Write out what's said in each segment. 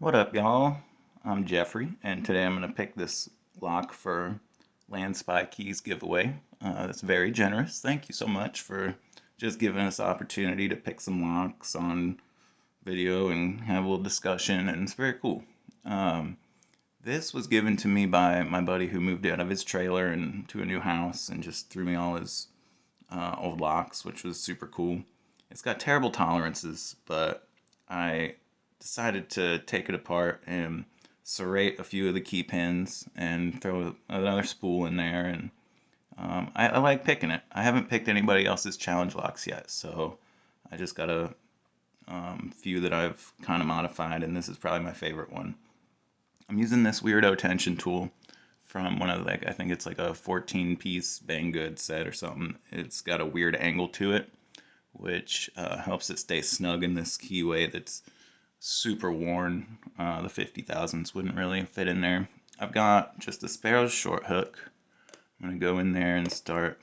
What up, y'all? I'm Jeffrey, and today I'm going to pick this lock for LanSpyKey's giveaway. That's very generous. Thank you so much for just giving us the opportunity to pick some locks on video and have a little discussion, and it's very cool. This was given to me by my buddy who moved out of his trailer and to a new house and just threw me all his old locks, which was super cool. It's got terrible tolerances, but I decided to take it apart and serrate a few of the key pins and throw another spool in there. And I like picking it. I haven't picked anybody else's challenge locks yet, so I just got a few that I've kind of modified, and this is probably my favorite one. I'm using this weirdo tension tool from one of I think it's like a 14-piece Banggood set or something. It's got a weird angle to it, which helps it stay snug in this keyway that's super worn. The 50,000s wouldn't really fit in there. I've got just a Sparrow's short hook. I'm going to go in there and start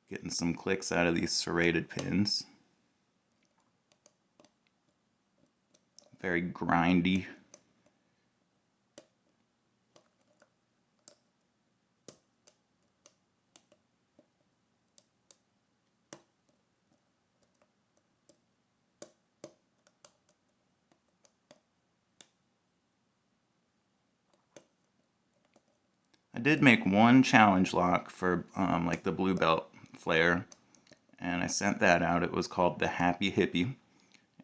getting some clicks out of these serrated pins. Very grindy. I did make one challenge lock for like the Blue Belt flare, and I sent that out. It was called the Happy Hippie,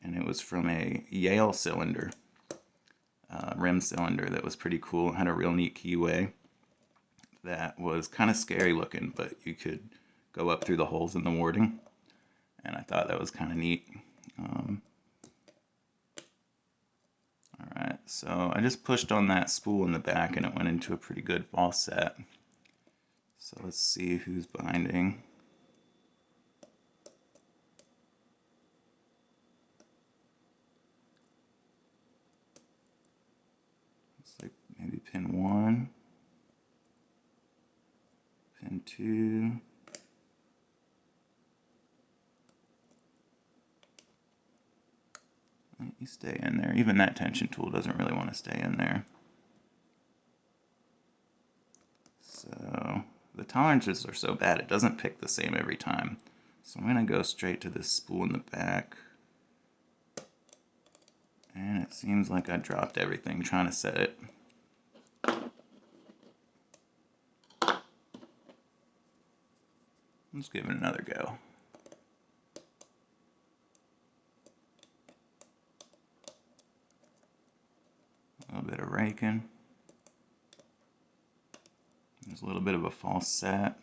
and it was from a Yale cylinder, rim cylinder that was pretty cool. It had a real neat keyway that was kind of scary looking, but you could go up through the holes in the warding, and I thought that was kind of neat. Alright, so I just pushed on that spool in the back and it went into a pretty good false set. So let's see who's binding. Looks like maybe pin 1, pin 2. You stay in there. Even that tension tool doesn't really want to stay in there. So the tolerances are so bad it doesn't pick the same every time. So I'm going to go straight to this spool in the back. And it seems like I dropped everything trying to set it. Let's give it another go. A little bit of raking. There's a little bit of a false set.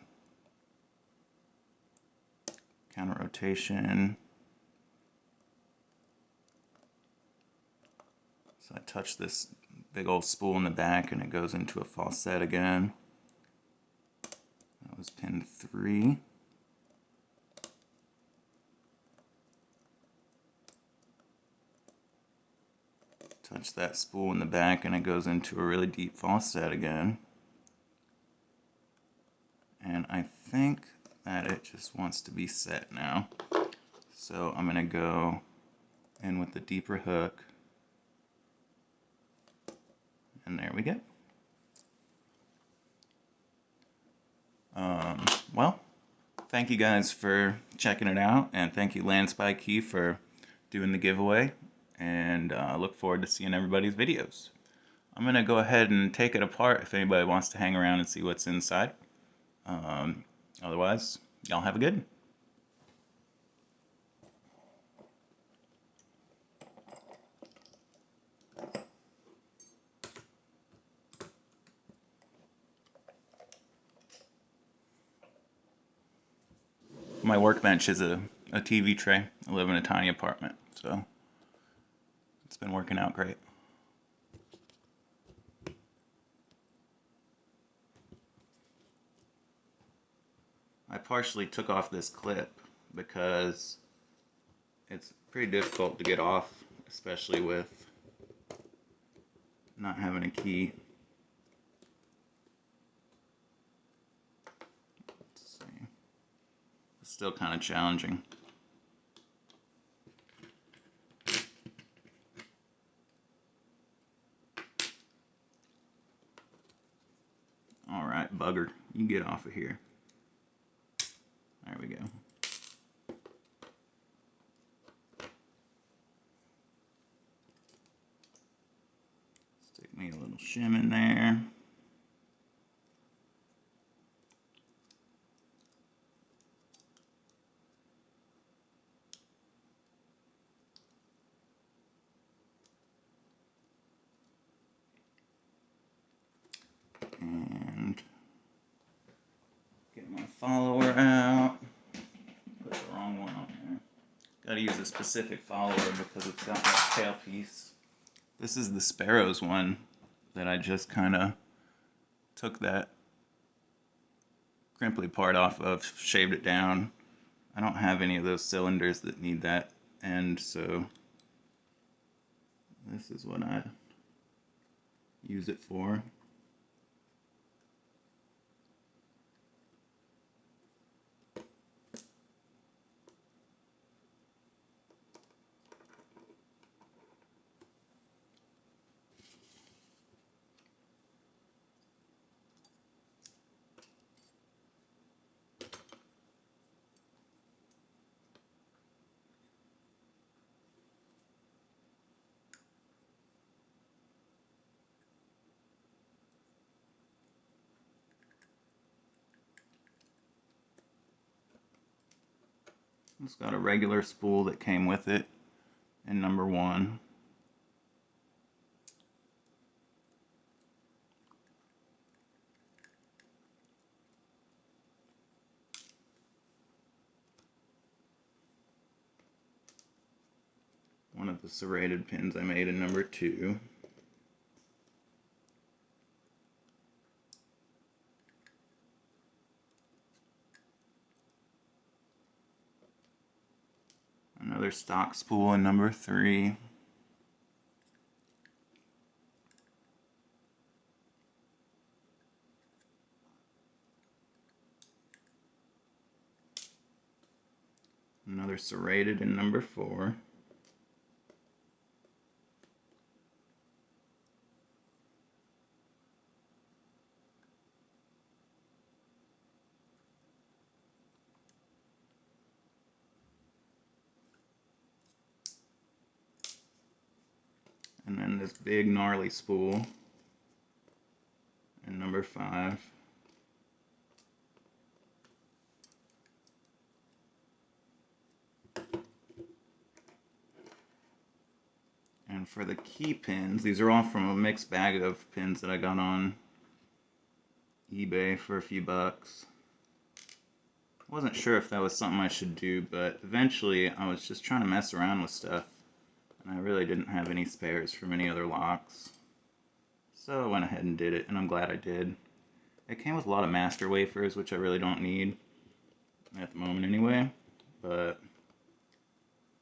Counter rotation. So I touch this big old spool in the back and it goes into a false set again. That was pin 3. Touch that spool in the back and it goes into a really deep false set again. And I think that it just wants to be set now. So I'm going to go in with the deeper hook. And there we go. Well, thank you guys for checking it out, and thank you LanSpyKey for doing the giveaway, and I look forward to seeing everybody's videos. I'm going to go ahead and take it apart if anybody wants to hang around and see what's inside. Otherwise, y'all have a good one. My workbench is a TV tray. I live in a tiny apartment, so it's been working out great. I partially took off this clip because it's pretty difficult to get off, especially with not having a key. Let's see. It's still kind of challenging. bugger. You get off of here. There we go. Stick me a little shim in there. And get my follower out. Put the wrong one on there. Gotta use a specific follower because it's got that tailpiece. This is the Sparrows one that I just kind of took that crimply part off of, shaved it down. I don't have any of those cylinders that need that end, so this is what I use it for. It's got a regular spool that came with it in number 1. One of the serrated pins I made in number 2. Another stock spool in number 3. Another serrated in number 4. And then this big gnarly spool in number 5. And for the key pins, these are all from a mixed bag of pins that I got on eBay for a few bucks. I wasn't sure if that was something I should do, but eventually I was just trying to mess around with stuff, and I really didn't have any spares from any other locks. So I went ahead and did it, and I'm glad I did. It came with a lot of master wafers, which I really don't need at the moment anyway, but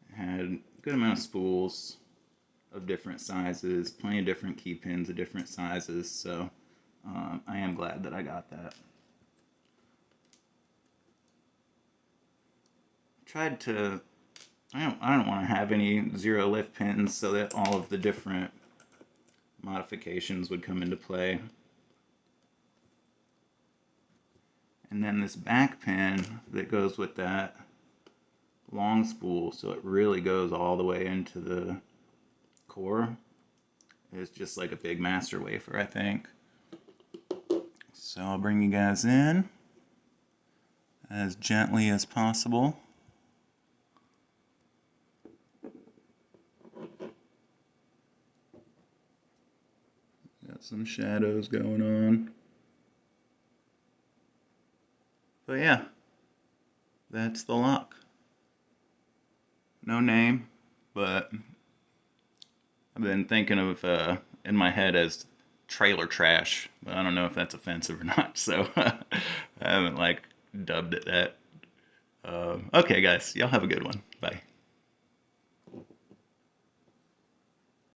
it had a good amount of spools of different sizes, plenty of different key pins of different sizes, so I am glad that I got that. Tried to, I don't want to have any zero lift pins so that all of the different modifications would come into play. And then this back pin that goes with that long spool, so it really goes all the way into the core, is just like a big master wafer, I think. So I'll bring you guys in as gently as possible. Got some shadows going on. But yeah, that's the lock. No name, but I've been thinking of in my head as trailer trash, but I don't know if that's offensive or not, so I haven't like dubbed it that. Okay guys, y'all have a good one. Bye.